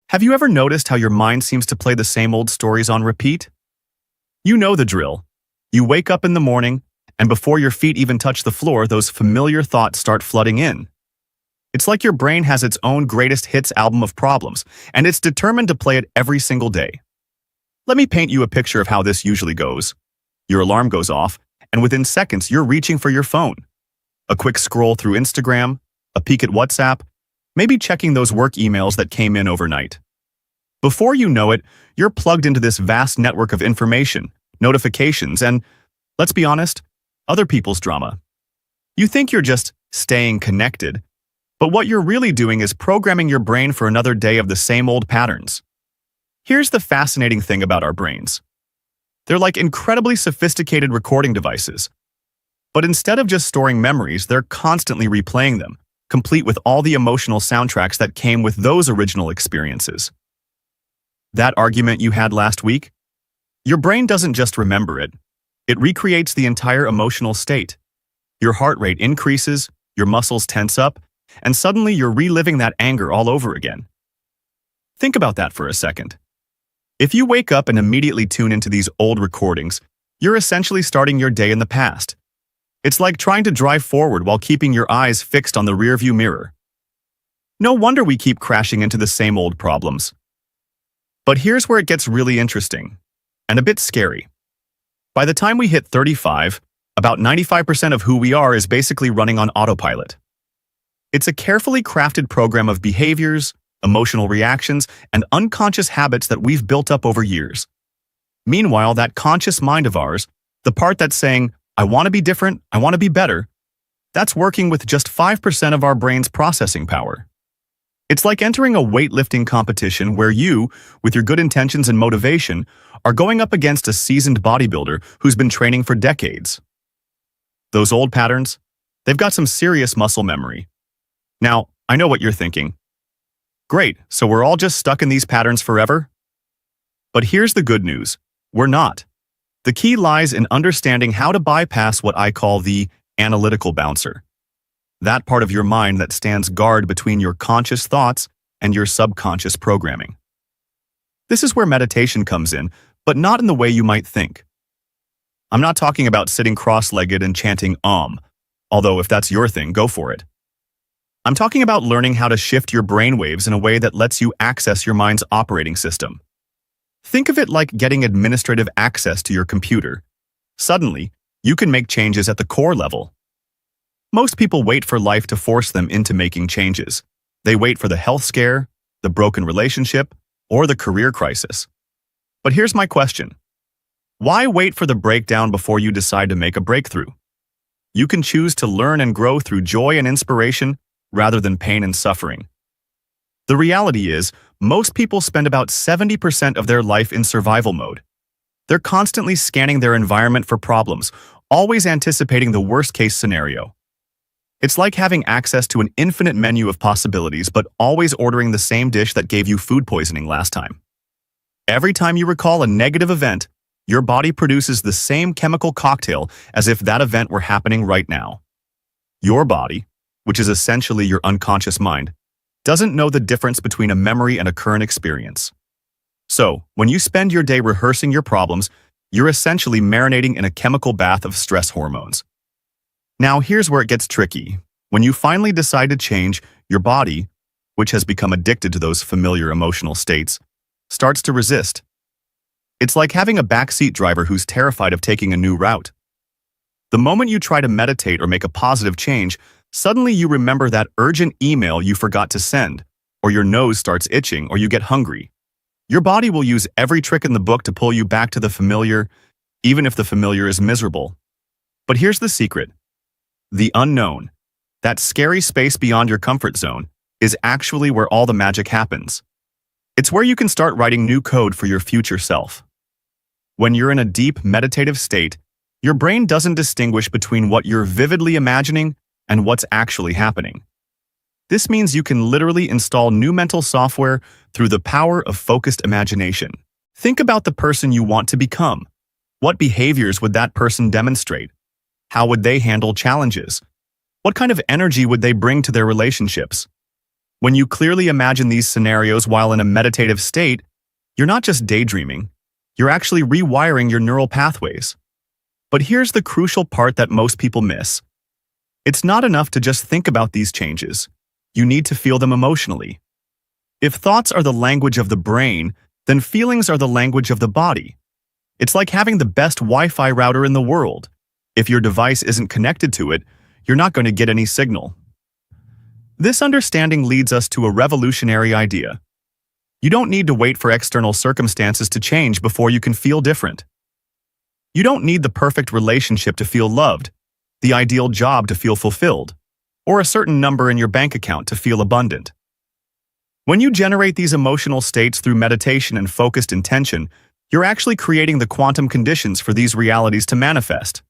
Have you ever noticed how your mind seems to play the same old stories on repeat? You know the drill. You wake up in the morning, and before your feet even touch the floor, those familiar thoughts start flooding in. It's like your brain has its own greatest hits album of problems, and it's determined to play it every single day. Let me paint you a picture of how this usually goes. Your alarm goes off, and within seconds, you're reaching for your phone. A quick scroll through Instagram, a peek at WhatsApp, maybe checking those work emails that came in overnight. Before you know it, you're plugged into this vast network of information, notifications, and, let's be honest, other people's drama. You think you're just staying connected, but what you're really doing is programming your brain for another day of the same old patterns. Here's the fascinating thing about our brains. They're like incredibly sophisticated recording devices. But instead of just storing memories, they're constantly replaying them, complete with all the emotional soundtracks that came with those original experiences. That argument you had last week? Your brain doesn't just remember it. It recreates the entire emotional state. Your heart rate increases, your muscles tense up, and suddenly you're reliving that anger all over again. Think about that for a second. If you wake up and immediately tune into these old recordings, you're essentially starting your day in the past. It's like trying to drive forward while keeping your eyes fixed on the rearview mirror. No wonder we keep crashing into the same old problems. But here's where it gets really interesting, and a bit scary. By the time we hit 35, about 95% of who we are is basically running on autopilot. It's a carefully crafted program of behaviors, emotional reactions, and unconscious habits that we've built up over years. Meanwhile, that conscious mind of ours, the part that's saying, I want to be different, I want to be better, that's working with just 5% of our brain's processing power. It's like entering a weightlifting competition where you, with your good intentions and motivation, are going up against a seasoned bodybuilder who's been training for decades. Those old patterns, they've got some serious muscle memory. Now, I know what you're thinking. Great, so we're all just stuck in these patterns forever? But here's the good news. We're not. The key lies in understanding how to bypass what I call the analytical bouncer. That part of your mind that stands guard between your conscious thoughts and your subconscious programming. This is where meditation comes in, but not in the way you might think. I'm not talking about sitting cross-legged and chanting although if that's your thing, go for it. I'm talking about learning how to shift your brainwaves in a way that lets you access your mind's operating system. Think of it like getting administrative access to your computer. Suddenly, you can make changes at the core level. Most people wait for life to force them into making changes. They wait for the health scare, the broken relationship, or the career crisis. But here's my question. Why wait for the breakdown before you decide to make a breakthrough? You can choose to learn and grow through joy and inspiration rather than pain and suffering. The reality is, most people spend about 70% of their life in survival mode. They're constantly scanning their environment for problems, always anticipating the worst-case scenario. It's like having access to an infinite menu of possibilities, but always ordering the same dish that gave you food poisoning last time. Every time you recall a negative event, your body produces the same chemical cocktail as if that event were happening right now. Your body, which is essentially your unconscious mind, doesn't know the difference between a memory and a current experience. So, when you spend your day rehearsing your problems, you're essentially marinating in a chemical bath of stress hormones. Now, here's where it gets tricky. When you finally decide to change, your body, which has become addicted to those familiar emotional states, starts to resist. It's like having a backseat driver who's terrified of taking a new route. The moment you try to meditate or make a positive change, suddenly you remember that urgent email you forgot to send, or your nose starts itching, or you get hungry. Your body will use every trick in the book to pull you back to the familiar, even if the familiar is miserable. But here's the secret. The unknown, that scary space beyond your comfort zone, is actually where all the magic happens. It's where you can start writing new code for your future self. When you're in a deep meditative state, your brain doesn't distinguish between what you're vividly imagining and what's actually happening. This means you can literally install new mental software through the power of focused imagination. Think about the person you want to become. What behaviors would that person demonstrate? How would they handle challenges? What kind of energy would they bring to their relationships? When you clearly imagine these scenarios while in a meditative state, you're not just daydreaming, you're actually rewiring your neural pathways. But here's the crucial part that most people miss. It's not enough to just think about these changes. You need to feel them emotionally. If thoughts are the language of the brain, then feelings are the language of the body. It's like having the best Wi-Fi router in the world. If your device isn't connected to it, you're not going to get any signal. This understanding leads us to a revolutionary idea. You don't need to wait for external circumstances to change before you can feel different. You don't need the perfect relationship to feel loved, the ideal job to feel fulfilled, or a certain number in your bank account to feel abundant. When you generate these emotional states through meditation and focused intention, you're actually creating the quantum conditions for these realities to manifest.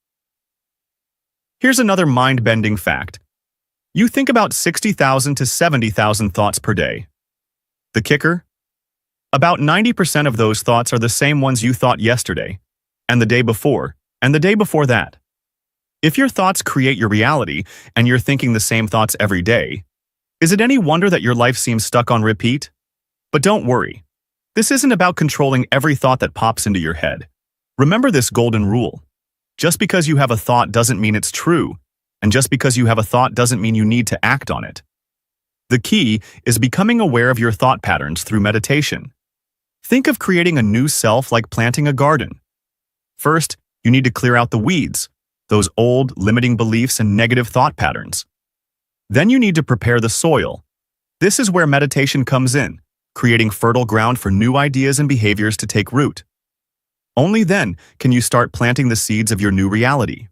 Here's another mind-bending fact. You think about 60,000 to 70,000 thoughts per day. The kicker? About 90% of those thoughts are the same ones you thought yesterday, and the day before, and the day before that. If your thoughts create your reality, and you're thinking the same thoughts every day, is it any wonder that your life seems stuck on repeat? But don't worry. This isn't about controlling every thought that pops into your head. Remember this golden rule. Just because you have a thought doesn't mean it's true, and just because you have a thought doesn't mean you need to act on it. The key is becoming aware of your thought patterns through meditation. Think of creating a new self like planting a garden. First, you need to clear out the weeds, those old, limiting beliefs and negative thought patterns. Then you need to prepare the soil. This is where meditation comes in, creating fertile ground for new ideas and behaviors to take root. Only then can you start planting the seeds of your new reality.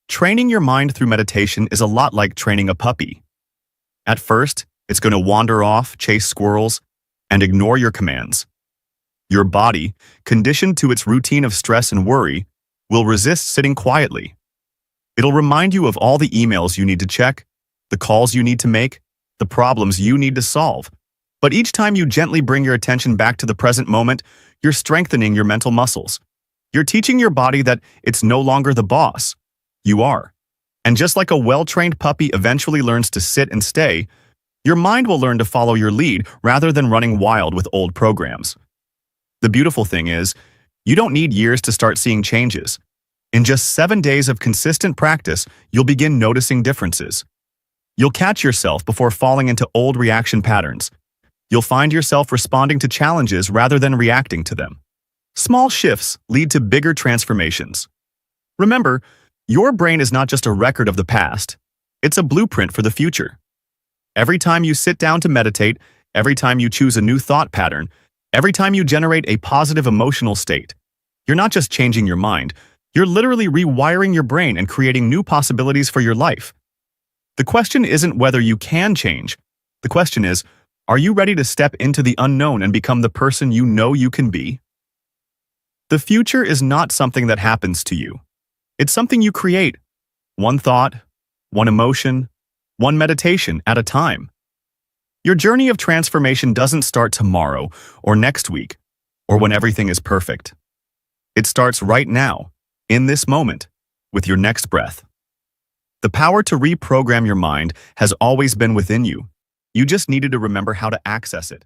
Training your mind through meditation is a lot like training a puppy. At first, it's going to wander off, chase squirrels, and ignore your commands. Your body, conditioned to its routine of stress and worry, will resist sitting quietly. It'll remind you of all the emails you need to check, the calls you need to make, the problems you need to solve. But each time you gently bring your attention back to the present moment, you're strengthening your mental muscles. You're teaching your body that it's no longer the boss. You are. And just like a well-trained puppy eventually learns to sit and stay, your mind will learn to follow your lead rather than running wild with old programs. The beautiful thing is, you don't need years to start seeing changes. In just 7 days of consistent practice, you'll begin noticing differences. You'll catch yourself before falling into old reaction patterns. You'll find yourself responding to challenges rather than reacting to them. Small shifts lead to bigger transformations. Remember, your brain is not just a record of the past. It's a blueprint for the future. Every time you sit down to meditate, every time you choose a new thought pattern, every time you generate a positive emotional state, you're not just changing your mind, you're literally rewiring your brain and creating new possibilities for your life. The question isn't whether you can change. The question is, are you ready to step into the unknown and become the person you know you can be? The future is not something that happens to you. It's something you create. One thought, one emotion, one meditation at a time. Your journey of transformation doesn't start tomorrow or next week or when everything is perfect. It starts right now, in this moment, with your next breath. The power to reprogram your mind has always been within you. You just needed to remember how to access it.